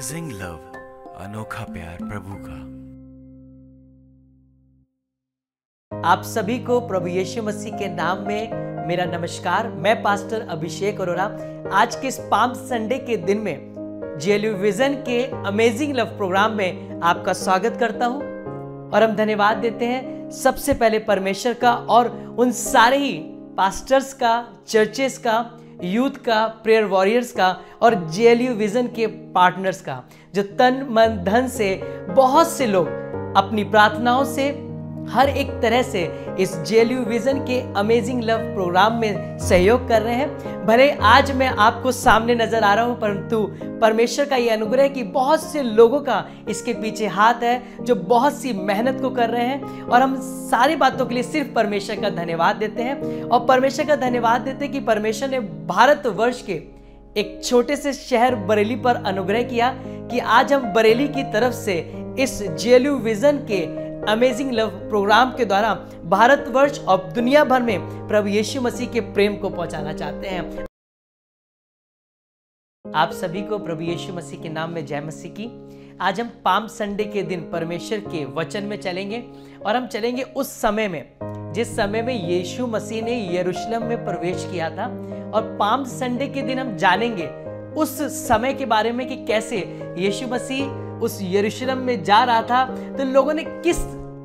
Amazing love, अनोखा प्यार प्रभु का। आप सभी को प्रभु यीशु मसीह के नाम में मेरा नमस्कार। मैं पास्टर अभिषेक अरोरा आज के इस पाम संडे के दिन में जेएलयू विजन के अमेजिंग लव प्रोग्राम में आपका स्वागत करता हूं और हम धन्यवाद देते हैं सबसे पहले परमेश्वर का और उन सारे ही पास्टर्स का, चर्चेस का, यूथ का, प्रेयर वॉरियर्स का और जेएलयू विजन के पार्टनर्स का, जो तन मन धन से बहुत से लोग अपनी प्रार्थनाओं से हर एक तरह से इस जेएलयू विजन के अमेजिंग लव प्रोग्राम में सहयोग कर रहे हैं। भले आज मैं आपको सामने नजर आ रहा हूं, परंतु परमेश्वर का यह अनुग्रह है कि बहुत से लोगों का इसके पीछे हाथ है, जो बहुत सी मेहनत को कर रहे हैं और हम सारी बातों के लिए सिर्फ परमेश्वर का धन्यवाद देते हैं। और परमेश्वर का धन्यवाद देते हैं कि परमेश्वर ने भारतवर्ष के एक छोटे से शहर बरेली पर अनुग्रह किया कि आज हम बरेली की तरफ से इस जेएलयू विजन के अमेजिंग लव प्रोग्राम के द्वारा भारतवर्ष और दुनिया भर में प्रभु यीशु मसीह के प्रेम को पहुंचाना चाहते हैं। आप सभी को प्रभु यीशु मसीह के नाम में जय मसीह की। आज हम पाम संडे के दिन परमेश्वर के वचन में चलेंगे और हम चलेंगे उस समय में जिस समय में यीशु मसीह ने यरूशलेम में प्रवेश किया था। और पाम संडे के दिन हम जानेंगे उस समय के बारे में कि कैसे यीशु मसीह उस यरूशलेम में जा रहा था, तो लोगों ने किस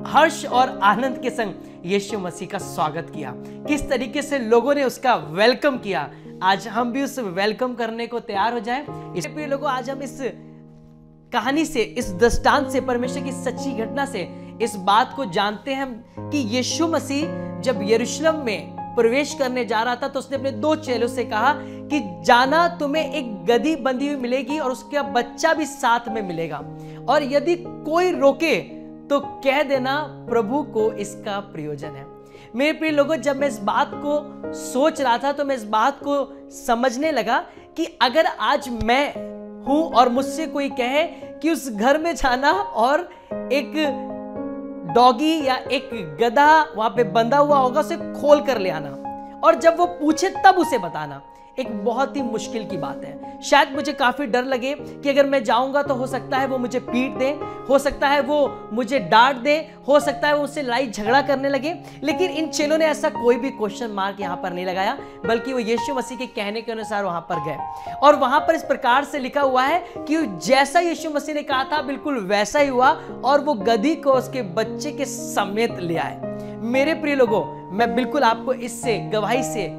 हर्ष और आनंद के संग यीशु मसीह का स्वागत किया, किस तरीके से लोगों ने उसका वेलकम किया। आज हम भी उस वेलकम करने को तैयार हो जाएं। इसलिए प्रिय लोगों, आज हम इस कहानी से, इस दृष्टांत से, परमेश्वर की सच्ची घटना से इस बात को जानते हैं कि यीशु मसीह जब यरूशलेम में प्रवेश करने जा रहा था तो उसने अपने दो चेलों से कहा कि जाना, तुम्हें एक गधी बंधी हुई मिलेगी और उसका बच्चा भी साथ में मिलेगा, और यदि कोई रोके तो कह देना प्रभु को इसका प्रयोजन है। मेरे प्रिय लोगों, जब मैं इस बात को सोच रहा था तो मैं इस बात को समझने लगा कि अगर आज मैं हूं और मुझसे कोई कहे कि उस घर में जाना और एक डॉगी या एक गधा वहां पे बंधा हुआ होगा, उसे खोल कर ले आना, और जब वो पूछे तब उसे बताना, एक बहुत ही मुश्किल की बात है। शायद मुझे काफी डर लगे कि अगर मैं जाऊंगा तो हो सकता है वो मुझे पीट दे, हो सकता है वो मुझे डांट दे, हो सकता है वो उससे लड़ाई झगड़ा करने लगे। लेकिन इन चेलों ने ऐसा कोई भी क्वेश्चन मार्क यहां पर नहीं लगाया, बल्कि वो यीशु मसीह के कहने के अनुसार वहां पर गए। और वहां पर इस प्रकार से लिखा हुआ है कि जैसा यीशु मसीह ने कहा था बिल्कुल वैसा ही हुआ, और वो गधी को उसके बच्चे के समेत ले आए। मेरे प्रिय लोगों, मैं बिल्कुल आपको इससे गवाही से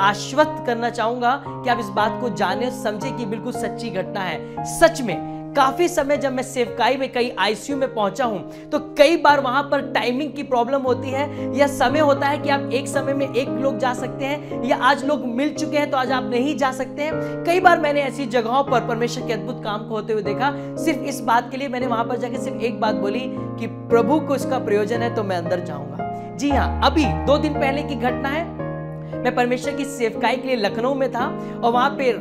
आश्वस्त करना चाहूंगा कि आप इस बात को जाने, समझे कि बिल्कुल सच्ची घटना है। सच में काफी समय जब मैं सेवकाई में कई आईसीयू में पहुंचा हूं तो कई बार वहां पर टाइमिंग की प्रॉब्लम होती है, या समय होता है कि आप एक समय में एक लोग जा सकते हैं, या आज लोग मिल चुके हैं तो आज आप नहीं जा सकते हैं। कई बार मैंने ऐसी जगहों पर परमेश्वर के अद्भुत काम को होते हुए देखा। सिर्फ इस बात के लिए मैंने वहां पर जाकर सिर्फ एक बात बोली कि प्रभु को इसका प्रयोजन है तो मैं अंदर जाऊंगा। जी हाँ, अभी 2 दिन पहले की घटना है। मैं परमेश्वर की सेवकाई के लिए लखनऊ में था और वहां पे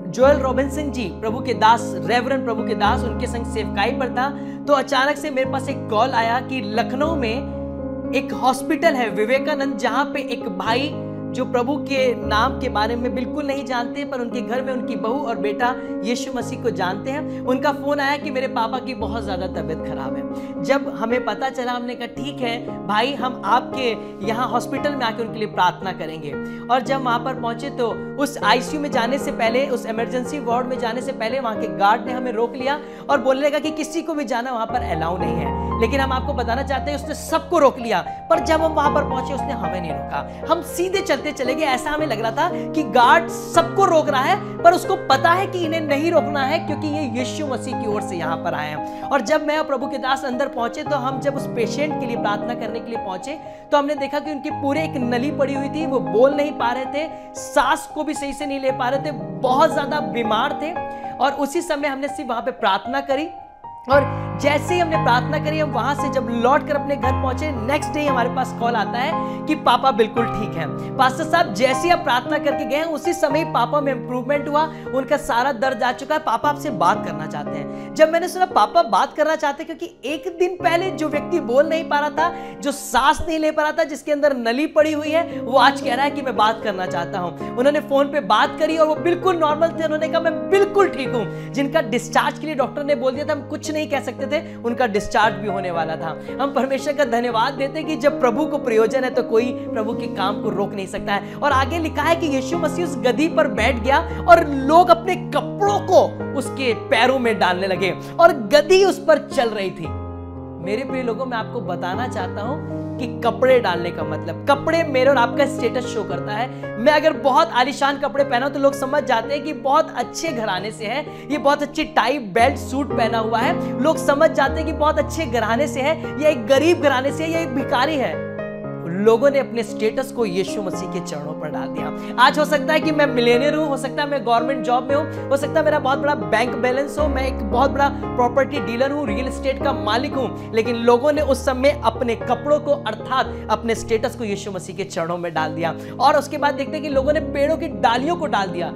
जोएल रॉबिन्सन जी, प्रभु के दास, रेवरेंड प्रभु के दास, उनके संग सेवकाई पर था। तो अचानक से मेरे पास एक कॉल आया कि लखनऊ में एक हॉस्पिटल है विवेकानंद, जहां पे एक भाई जो प्रभु के नाम के बारे में बिल्कुल नहीं जानते, पर उनके घर में उनकी बहू और बेटा यीशु मसीह को जानते हैं, उनका फोन आया कि मेरे पापा की बहुत ज्यादा तबीयत खराब है। जब हमें पता चला, हमने कहा ठीक है भाई, हम आपके यहाँ हॉस्पिटल में आके उनके लिए प्रार्थना करेंगे। और जब वहां पर पहुंचे तो उस आईसीयू में जाने से पहले, उस इमरजेंसी वार्ड में जाने से पहले वहां के गार्ड ने हमें रोक लिया और बोलने लगा कि किसी को भी जाना वहां पर अलाउ नहीं है। लेकिन हम आपको बताना चाहते हैं उसने सबको रोक लिया, पर जब हम वहां पर पहुंचे उसने हमें नहीं रोका। हम सीधे चलते चले गए। ऐसा हमें लग रहा था कि गार्ड सबको रोक रहा है, पर उसको पता है कि इन्हें नहीं रोकना है क्योंकि ये यीशु मसीह की ओर से यहां पर आए हैं। और जब मैं और प्रभु के दास अंदर पहुंचे तो हम जब उस पेशेंट के लिए प्रार्थना करने के लिए पहुंचे तो हमने देखा कि उनकी पूरे एक नली पड़ी हुई थी, वो बोल नहीं पा रहे थे, सांस को भी सही से नहीं ले पा रहे थे, बहुत ज्यादा बीमार थे। और उसी समय हमने सिर्फ वहां पे प्रार्थना करी। और जैसे ही हमने प्रार्थना करी, हम वहां से जब लौट कर अपने घर पहुंचे, नेक्स्ट डे हमारे पास कॉल आता है कि पापा बिल्कुल ठीक है। पास्टर साहब जैसे ही आप प्रार्थना करके गए उसी समय पापा में इंप्रूवमेंट हुआ, उनका सारा दर्द जा चुका है, पापा आपसे बात करना चाहते हैं। जब मैंने सुना पापा बात करना चाहते हैं, क्योंकि एक दिन पहले जो व्यक्ति बोल नहीं पा रहा था, जो सांस नहीं ले पा रहा था, जिसके अंदर नली पड़ी हुई है, वो आज कह रहा है कि मैं बात करना चाहता हूं। उन्होंने फोन पे बात करी और वो बिल्कुल नॉर्मल थे। उन्होंने कहा मैं बिल्कुल ठीक हूं। जिनका डिस्चार्ज के लिए डॉक्टर ने बोल दिया था हम कुछ नहीं कह सकते थे, उनका डिस्चार्ज भी होने वाला था। हम परमेश्वर का धन्यवाद देते कि जब प्रभु को प्रयोजन है तो कोई प्रभु के काम को रोक नहीं सकता है। और आगे लिखा है कि यीशु मसीह उस गधी पर बैठ गया और लोग अपने कपड़ों को उसके पैरों में डालने लगे और गधी उस पर चल रही थी। मेरे प्रिय लोगों, मैं आपको बताना चाहता हूं कि कपड़े डालने का मतलब, कपड़े मेरे और आपका स्टेटस शो करता है। मैं अगर बहुत आलीशान कपड़े पहना तो लोग समझ जाते हैं कि बहुत अच्छे घराने से है, ये बहुत अच्छी टाई बेल्ट सूट पहना हुआ है। लोग समझ जाते हैं कि बहुत अच्छे घराने से है, या एक गरीब घराने से है, या एक भिखारी है। लोगों ने अपने स्टेटस को यीशु मसीह के चरणों पर डाल दिया। आज हो सकता है कि मैं मिलियनेयर हूं, हो सकता है मैं गवर्नमेंट जॉब में हूं, हो सकता है मेरा बहुत बड़ा बैंक बैलेंस हो, मैं एक बहुत बड़ा प्रॉपर्टी डीलर हूं, रियल एस्टेट का मालिक हूं, लेकिन लोगों ने उस समय अपने कपड़ों को अर्थात अपने स्टेटस को यीशु मसीह के चरणों में डाल दिया। और उसके बाद देखते हैं कि लोगों ने पेड़ों की डालियों को डाल दिया।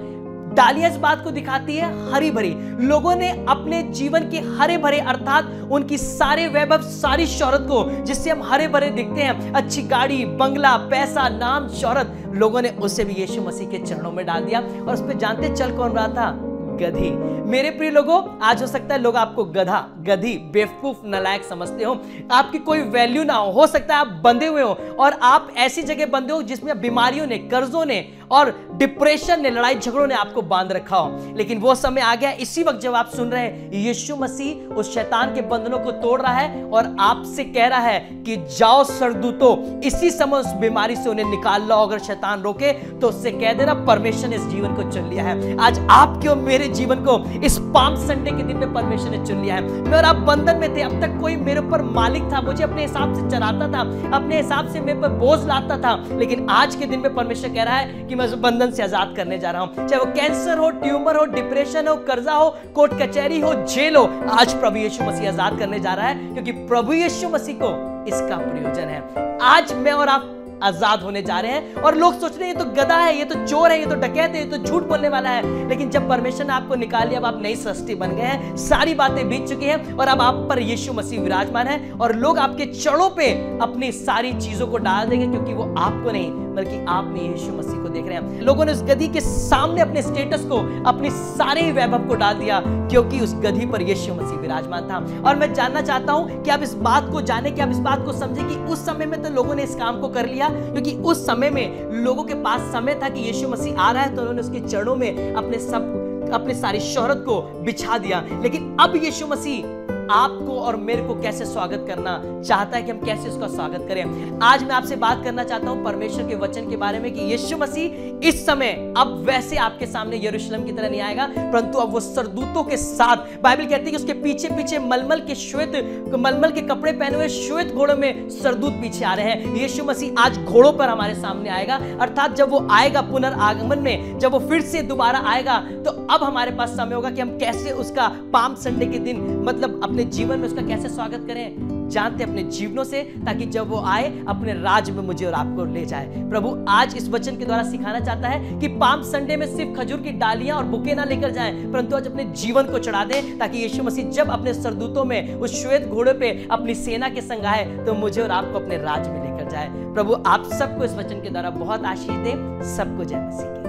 डालियां इस बात को दिखाती है हरी भरी। लोगों ने अपने जीवन के हरे भरे अर्थात उनकी सारे वैभव, सारी शोहरत को, जिससे हम हरे भरे दिखते हैं, अच्छी गाड़ी, बंगला, पैसा, नाम, शोहरत, लोगों ने उसे भी यीशु मसीह के चरणों में डाल दिया। और उस पर जानते चल कौन रहा था? गधी। मेरे प्रिय लोगों, आज हो सकता है लोग आपको गधा, गधी, बेवकूफ, नालायक समझते हो, आपकी कोई वैल्यू ना हो सकता है आप बंधे हुए हो और आप ऐसी जगह बंधे हो जिसमें बीमारियों ने, कर्जों ने और डिप्रेशन ने, लड़ाई झगड़ों ने आपको बांध रखा हो। लेकिन वो समय आ गया इसी वक्त जब आप सुन रहे हैं यीशु मसीह उस शैतान के बंधनों को तोड़ रहा है और आपसे कह रहा है कि जाओ सरदूतों, इसी समय उस बीमारी से उन्हें निकाल लो। अगर शैतान रोके तो उससे कह देना परमेश्वर ने इस जीवन को चुन लिया है। आज आपके और मेरे जीवन को इस पाम संडे के दिन में परमेश्वर ने चुन लिया है। मैं और आप बंधन में थे, अब तक कोई मेरे ऊपर मालिक था, मुझे अपने हिसाब से चलाता था, अपने हिसाब से मेरे पर बोझ लाता था, लेकिन आज के दिन में परमेश्वर कह रहा है कि मैं उस बंधन से आजाद करने जा रहा हूं। चाहे वो कैंसर हो, ट्यूमर हो, डिप्रेशन हो, कर्जा हो, कोर्ट कचहरी हो, जेल हो, आज प्रभु यीशु मसीह आजाद करने जा रहा है, क्योंकि प्रभु यीशु मसीह को इसका प्रयोजन है। आज मैं और आप आजाद होने जा रहे हैं। और लोग सोच रहे हैं ये तो गधा है, ये तो चोर है, ये तो डकैत है, ये तो झूठ बोलने वाला है, लेकिन जब परमेश्वर ने आपको निकाल लिया, अब आप नई सृष्टि बन गए हैं, सारी बातें बीत चुकी हैं और अब आप पर यीशु मसीह विराजमान है और लोग आपके चरणों पे अपनी सारी चीजों को डाल देंगे, क्योंकि वो आपको नहीं बल्कि आप में यीशु मसीह को देख रहे हैं। लोगों ने उस गधी के सामने अपने स्टेटस को, अपने सारे वैभव को डाल दिया, क्योंकि उस गधी पर यीशु मसीह विराजमान था। और मैं जानना चाहता हूं कि आप इस बात को जाने, कि आप इस बात को समझे कि उस समय में तो लोगों ने इस काम को कर लिया, क्योंकि उस समय में लोगों के पास समय था कि यीशु मसीह आ रहा है, तो उन्होंने उसके चरणों में अपने सारी शोहरत को बिछा दिया। लेकिन अब यीशु मसीह आपको और मेरे को कैसे स्वागत करना चाहता है, कि हम कैसे उसका स्वागत करें। आज मैं आपसे बात करना चाहता हूं परमेश्वर के वचन के बारे में, कि यीशु मसीह इस समय अब वैसे आपके सामने यरूशलेम की तरह नहीं आएगा, परंतु अब वो सरदूतों के साथ, बाइबल कहती है कि उसके पीछे पीछे मलमल के कपड़े पहने हुए श्वेत घोड़ों में सरदूत पीछे आ रहे हैं। यीशु मसीह आज घोड़ों पर हमारे सामने आएगा, अर्थात जब वो आएगा पुनर्आगमन में, जब वो फिर से दोबारा आएगा, तो अब हमारे पास समय होगा कि हम कैसे उसका पाम संडे के दिन, मतलब अपने जीवन में उसका कैसे स्वागत करें, जानते अपने जीवनों से, ताकि जब वो आए अपने राज में मुझे और आपको ले जाए। प्रभु आज इस वचन के द्वारा सिखाना चाहता है कि पाम संडे में सिर्फ खजूर की डालियां और बुके ना लेकर जाएं, परंतु आज अपने जीवन को चढ़ा दें, ताकि यीशु मसीह जब अपने सरदूतों में उस श्वेत घोड़े पे अपनी सेना के संग आए, तो मुझे और आपको अपने राज में लेकर जाए। प्रभु आप सबको इस वचन के द्वारा बहुत आशीष दे। सबको जय मसीह की।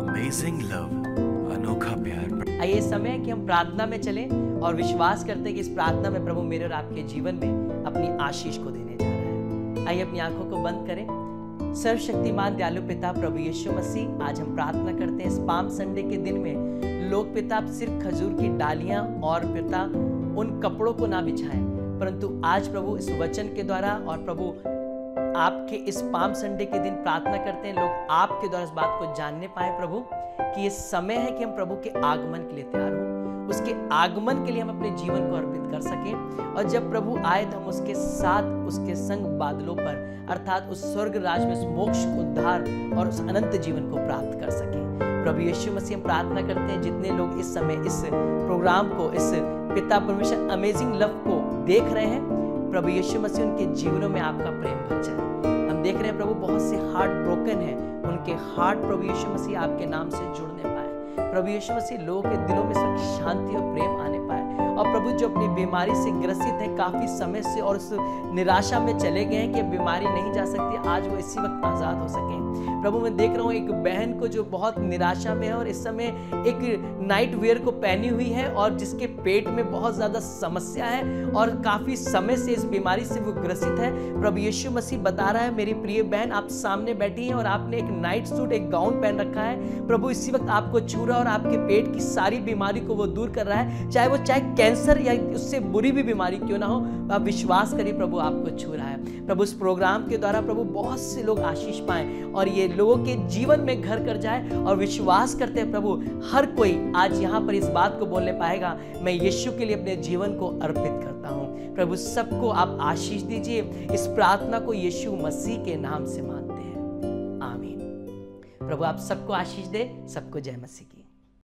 Amazing love, अनोखा प्यार। आइए समय है कि हम प्रार्थना में चलें और विश्वास करते हैं कि इस प्रार्थना में प्रभु मेरे और आपके जीवन में अपनी आशीष को देने जा रहा है। आइए अपनी आंखों को बंद करें। सर्वशक्तिमान दयालु पिता प्रभु यीशु मसीह, आज हम प्रार्थना करते हैं इस पाम संडे के दिन में लोग पिता सिर्फ खजूर की डालियां और पिता उन कपड़ों को ना बिछाएं, परंतु आज प्रभु इस वचन के द्वारा और प्रभु आपके इस पाम संडे के दिन प्रार्थना करते हैं लोग आपके द्वारा इस बात को जानने पाए प्रभु, कि ये समय है कि हम प्रभु के आगमन के लिए तैयार हों, उसके आगमन के लिए हम अपने जीवन को अर्पित कर सकें, और जब प्रभु आए तो हम उसके साथ, उसके संग बादलों पर, अर्थात उस स्वर्ग राज में उस मोक्ष, उद्धार और उस अनंत जीवन को प्राप्त कर सकें। प्रभु यीशु मसीह हम प्रार्थना करते हैं जितने लोग इस समय इस प्रोग्राम को, इस पिता परमेश्वर अमेजिंग लव को देख रहे हैं, प्रभु यीशु मसीह उनके जीवनों में आपका प्रेम भर जाए। हम देख रहे हैं प्रभु बहुत से हार्ट ब्रोकन है, उनके हार्ट प्रभु यीशु मसीह आपके नाम से जुड़ने पाए। प्रभु यीशु मसीह लोगों के दिलों में सुख, शांति और प्रेम आने पाए। और प्रभु जो अपनी बीमारी से ग्रसित है काफी समय से और उस निराशा में चले गए हैं कि बीमारी नहीं जा सकती, आज वो इसी वक्त आजाद हो सके। प्रभु मैं देख रहा हूँ एक बहन को जो बहुत निराशा में है और इस समय एक नाइट वेयर को पहनी हुई है और जिसके पेट में बहुत ज्यादा समस्या है और काफी समय से इस बीमारी से वो ग्रसित है। प्रभु यीशु मसीह बता रहा है मेरी प्रिय बहन, आप सामने बैठी हैं और आपने एक नाइट सूट, एक गाउन पहन रखा है। प्रभु इसी वक्त आपको छू रहा है और आपके पेट की सारी बीमारी को वो दूर कर रहा है, चाहे कैंसर या उससे बुरी भी बीमारी क्यों ना हो। आप विश्वास करिए, प्रभु आपको छू रहा है। प्रभु इस प्रोग्राम के द्वारा प्रभु बहुत से लोग आशीष पाएं और ये लोगों के जीवन में घर कर जाए। और विश्वास करते हैं प्रभु हर कोई आज यहाँ पर इस बात को बोलने पाएगा, मैं यीशु के लिए अपने जीवन को अर्पित करता हूँ। प्रभु सबको आप आशीष दीजिए। इस प्रार्थना को यीशु मसीह के नाम से मांगते हैं, आमीन। प्रभु आप सबको आशीष दे। सबको जय मसीह की।